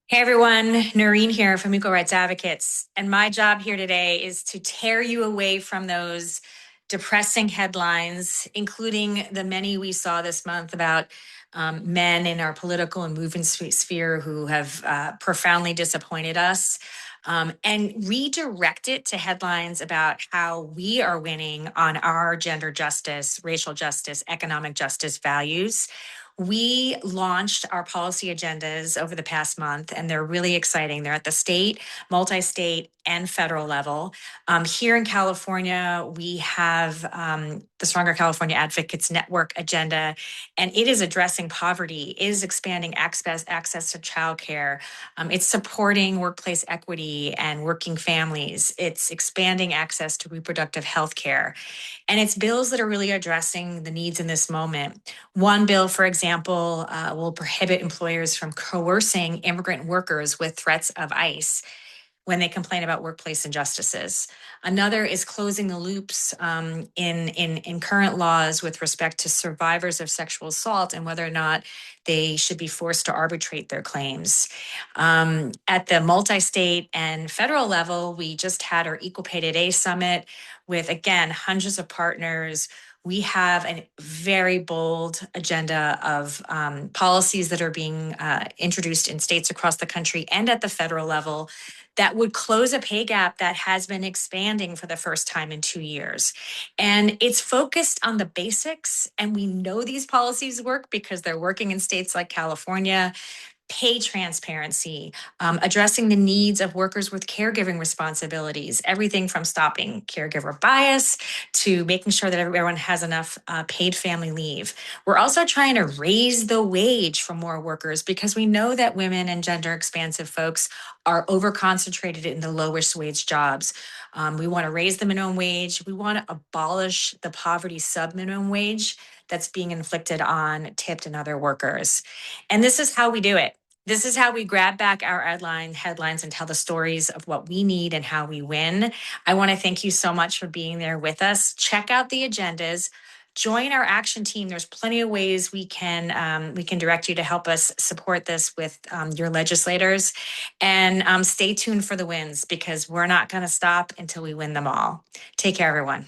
Hey everyone, Noreen here from Equal Rights Advocates. And my job here today is to tear you away from those depressing headlines, including the many we saw this month about men in our political and movement sphere who have profoundly disappointed us, and redirect it to headlines about how we are winning on our gender justice, racial justice, economic justice values. We launched our policy agendas over the past month, and they're really exciting. They're at the state, multi state, and federal level. Here in California, we have the Stronger California Advocates Network agenda, and it is addressing poverty, is expanding access to childcare. It's supporting workplace equity and working families. It's expanding access to reproductive health care. And it's bills that are really addressing the needs in this moment. One bill, for example, will prohibit employers from coercing immigrant workers with threats of ICE when they complain about workplace injustices. Another is closing the loops in current laws with respect to survivors of sexual assault and whether or not they should be forced to arbitrate their claims. At the multi-state and federal level, we just had our Equal Pay Today summit with, again, hundreds of partners. We have a very bold agenda of policies that are being introduced in states across the country and at the federal level that would close a pay gap that has been expanding for the first time in 2 years. And it's focused on the basics. And we know these policies work because they're working in states like California. Pay transparency, addressing the needs of workers with caregiving responsibilities, everything from stopping caregiver bias to making sure that everyone has enough paid family leave. We're also trying to raise the wage for more workers because we know that women and gender expansive folks are overconcentrated in the lowest wage jobs. We want to raise the minimum wage. We want to abolish the poverty sub-minimum wage that's being inflicted on tipped and other workers. And this is how we do it. This is how we grab back our headlines and tell the stories of what we need and how we win. I want to thank you so much for being there with us. Check out the agendas. Join our action team. There's plenty of ways we can direct you to help us support this with your legislators. And stay tuned for the wins because we're not going to stop until we win them all. Take care, everyone.